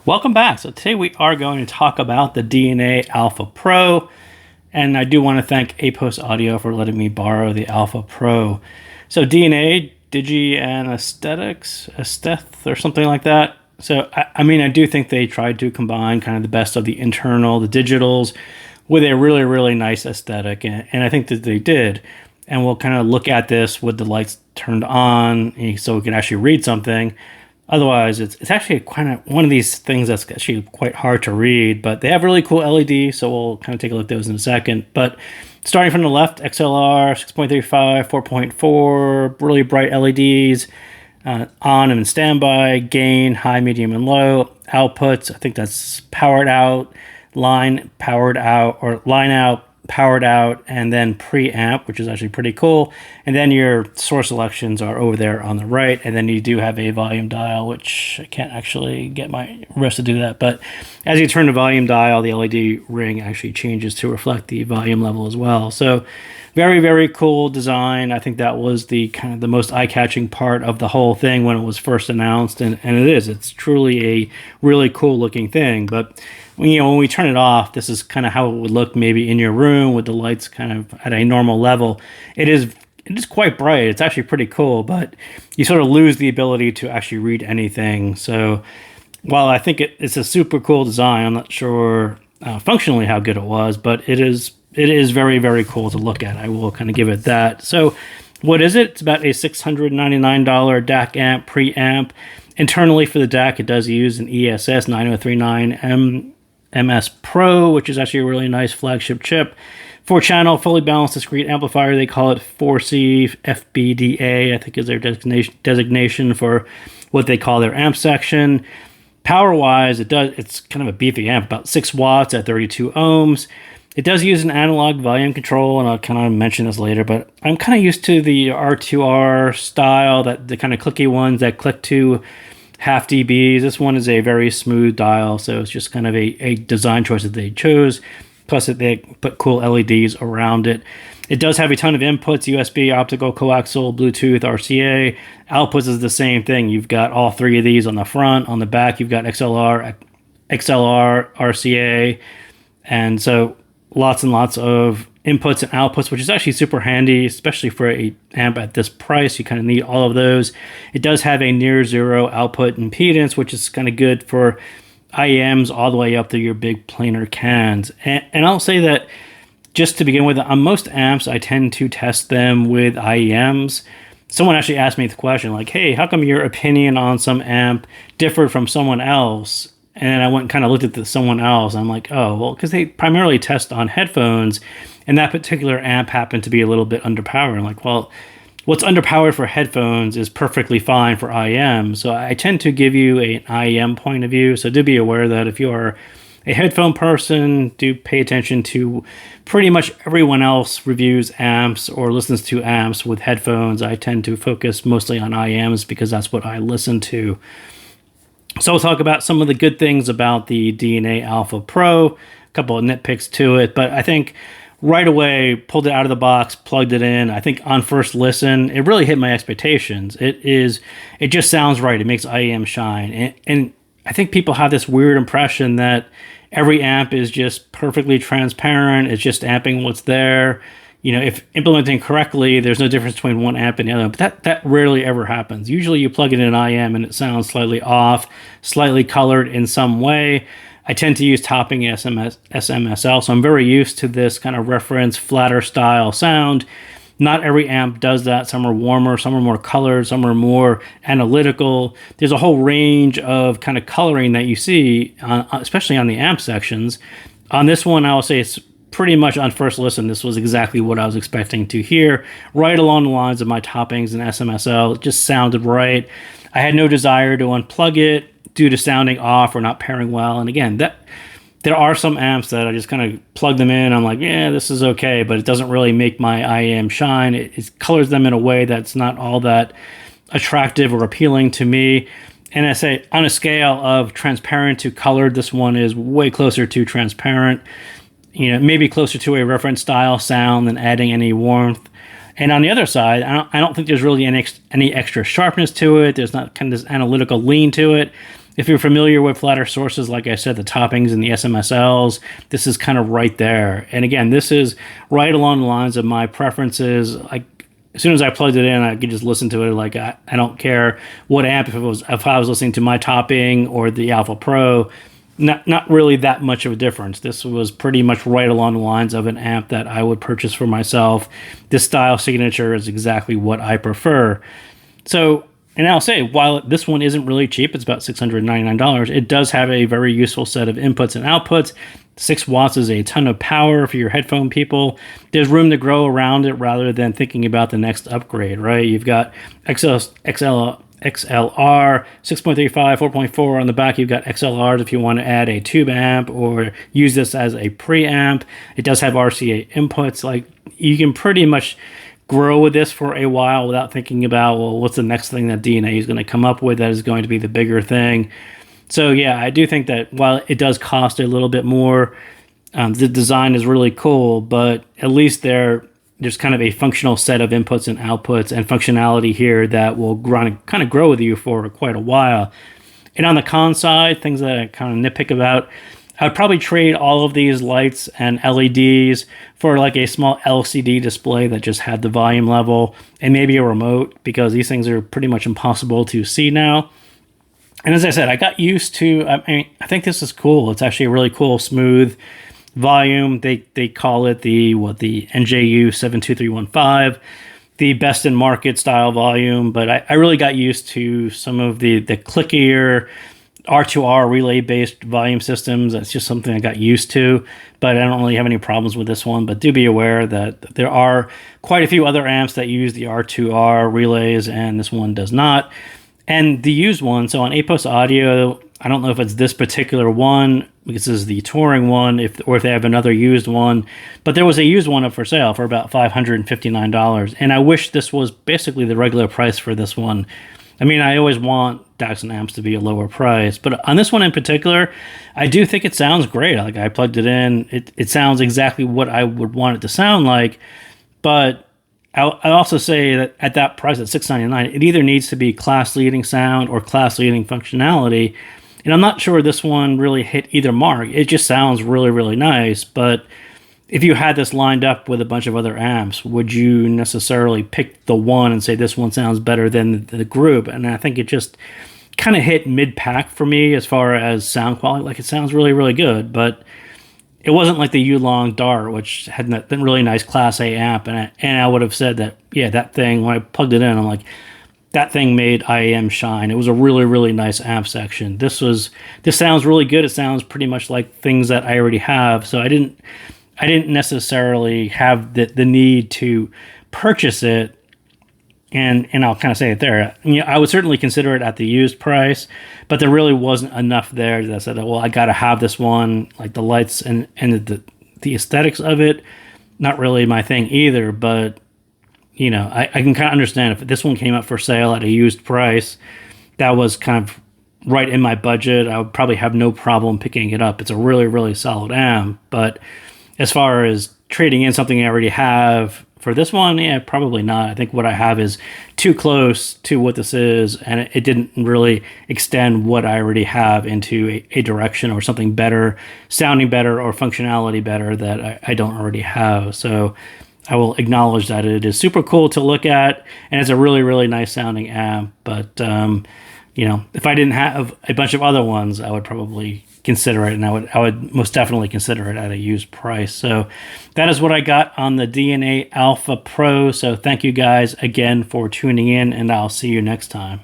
Welcome back. So today we are going to talk about the D&A Alpha Pro, and I do want to thank Apos Audio for letting me borrow the Alpha Pro. So D&A, Digi and Aesthetics, Aestheth or something like that. So I do think they tried to combine kind of the best of the internal, the digitals, with a really, really nice aesthetic, and I think that they did. And we'll kind of look at this with the lights turned on so we can actually read something. Otherwise, it's actually kind of one of these things that's actually quite hard to read, but they have really cool LEDs, so we'll kind of take a look at those in a second. But starting from the left, XLR, 6.35, 4.4, really bright LEDs, on and standby, gain, high, medium, and low. Outputs, I think that's powered out, line powered out, or line out, powered out, and then preamp, which is actually pretty cool. And then your source selections are over there on the right, and then you do have a volume dial, which I can't actually get my wrist to do that, but as you turn the volume dial, the LED ring actually changes to reflect the volume level as well. So very, very cool design. I think that was the kind of the most eye-catching part of the whole thing when it was first announced, and it's truly a really cool looking thing. But when we turn it off, this is kind of how it would look maybe in your room with the lights kind of at a normal level. It is quite bright. It's actually pretty cool, but you sort of lose the ability to actually read anything. So while I think it's a super cool design, I'm not sure functionally how good it was, but it is very, very cool to look at. I will kind of give it that. So what is it? It's about a $699 DAC amp preamp. Internally for the DAC, it does use an ESS 9039 MS Pro, which is actually a really nice flagship chip. 4-channel, fully balanced discrete amplifier. They call it 4C FBDA, I think is their designation for what they call their amp section. Power-wise, it's kind of a beefy amp, about 6 watts at 32 ohms. It does use an analog volume control, and I'll kind of mention this later, but I'm kind of used to the R2R style, the kind of clicky ones that click to half dBs. This one is a very smooth dial, so it's just kind of a design choice that they chose. Plus, they put cool LEDs around it. It does have a ton of inputs: USB, optical, coaxial, Bluetooth, RCA. Outputs is the same thing. You've got all 3 of these on the front. On the back, you've got XLR, RCA, and so lots and lots of inputs and outputs, which is actually super handy, especially for a amp at this price. You kind of need all of those. It does have a near zero output impedance, which is kind of good for IEMs all the way up to your big planar cans. And I'll say that just to begin with, on most amps, I tend to test them with IEMs. Someone actually asked me the question, like, hey, how come your opinion on some amp differed from someone else? And I went and kind of looked at someone else. I'm like, oh, well, because they primarily test on headphones, and that particular amp happened to be a little bit underpowered. I'm like, well, what's underpowered for headphones is perfectly fine for IEM. So I tend to give you an IEM point of view. So do be aware that if you are a headphone person, do pay attention to pretty much everyone else reviews amps or listens to amps with headphones. I tend to focus mostly on IEMs because that's what I listen to. So we'll talk about some of the good things about the D&A Alpha Pro, a couple of nitpicks to it, but I think right away, pulled it out of the box, plugged it in. I think on first listen, it really hit my expectations. It just sounds right. It makes IEM shine. And I think people have this weird impression that every amp is just perfectly transparent. It's just amping what's there. If implementing correctly, there's no difference between one amp and the other, but that rarely ever happens. Usually you plug it in an IEM and it sounds slightly off, slightly colored in some way. I tend to use topping SMSL, so I'm very used to this kind of reference, flatter style sound. Not every amp does that. Some are warmer, some are more colored, some are more analytical. There's a whole range of kind of coloring that you see, especially on the amp sections. On this one, I will say it's pretty much on first listen, this was exactly what I was expecting to hear, right along the lines of my toppings and SMSL. It just sounded right. I had no desire to unplug it due to sounding off or not pairing well. And again, there are some amps that I just kind of plug them in. I'm like, yeah, this is okay, but it doesn't really make my IEM shine. It colors them in a way that's not all that attractive or appealing to me. And I say on a scale of transparent to colored, this one is way closer to transparent. Maybe closer to a reference style sound than adding any warmth. And on the other side, I don't think there's really any extra sharpness to it. There's not kind of this analytical lean to it. If you're familiar with flatter sources, like I said, the toppings and the SMSLs, this is kind of right there. And again, this is right along the lines of my preferences. As soon as I plugged it in, I could just listen to it. Like I don't care what amp, if I was listening to my topping or the Alpha Pro, not really that much of a difference. This was pretty much right along the lines of an amp that I would purchase for myself. This style signature is exactly what I prefer. So, and I'll say, while this one isn't really cheap, it's about $699, it does have a very useful set of inputs and outputs. 6 watts is a ton of power for your headphone people. There's room to grow around it rather than thinking about the next upgrade, right? You've got XLR 6.35, 4.4 on the back. You've got XLRs if you want to add a tube amp or use this as a preamp. It does have RCA inputs. Like, you can pretty much grow with this for a while without thinking about, well, what's the next thing that D&A is going to come up with that is going to be the bigger thing. So yeah, I do think that while it does cost a little bit more, the design is really cool, but at least there's kind of a functional set of inputs and outputs and functionality here that will kind of grow with you for quite a while. And on the con side, things that I kind of nitpick about, I would probably trade all of these lights and LEDs for like a small LCD display that just had the volume level and maybe a remote, because these things are pretty much impossible to see now. And as I said, I got used to, I think this is cool. It's actually a really cool, smooth volume. They call it the NJU 72315, the best in market style volume. But I really got used to some of the clickier R2R relay based volume systems. That's just something I got used to, but I don't really have any problems with this one. But do be aware that there are quite a few other amps that use the R2R relays, and this one does not. And the used one, so on Apos Audio, I don't know if it's this particular one, because this is the touring one, or if they have another used one, but there was a used one up for sale for about $559. And I wish this was basically the regular price for this one. I mean, I always want Dyson amps to be a lower price, but on this one in particular, I do think it sounds great. Like, I plugged it in, it sounds exactly what I would want it to sound like. But I also say that at that price, at $699, it either needs to be class-leading sound or class-leading functionality. And I'm not sure this one really hit either mark. It just sounds really, really nice. But if you had this lined up with a bunch of other amps, would you necessarily pick the one and say this one sounds better than the group? And I think it just kind of hit mid-pack for me as far as sound quality. Like, it sounds really, really good, but it wasn't like the Yulong Dart, which had that really nice Class A amp, and I would have said that, yeah, that thing, when I plugged it in, I'm like, that thing made IAM shine. It was a really, really nice amp section. This sounds really good. It sounds pretty much like things that I already have, so I didn't necessarily have the need to purchase it. And I'll kind of say it there. I would certainly consider it at the used price, but there really wasn't enough there that I said, well, I got to have this one. Like, the lights and the aesthetics of it, not really my thing either. But, I can kind of understand if this one came up for sale at a used price, that was kind of right in my budget. I would probably have no problem picking it up. It's a really, really solid amp. But as far as trading in something I already have for this one, yeah, probably not. I think what I have is too close to what this is, and it didn't really extend what I already have into a direction or something better, sounding better, or functionality better that I don't already have. So I will acknowledge that it is super cool to look at, and it's a really, really nice sounding amp. But, if I didn't have a bunch of other ones, I would probably consider it, and I would most definitely consider it at a used price. So that is what I got on the D&A Alpha Pro. So thank you guys again for tuning in, and I'll see you next time.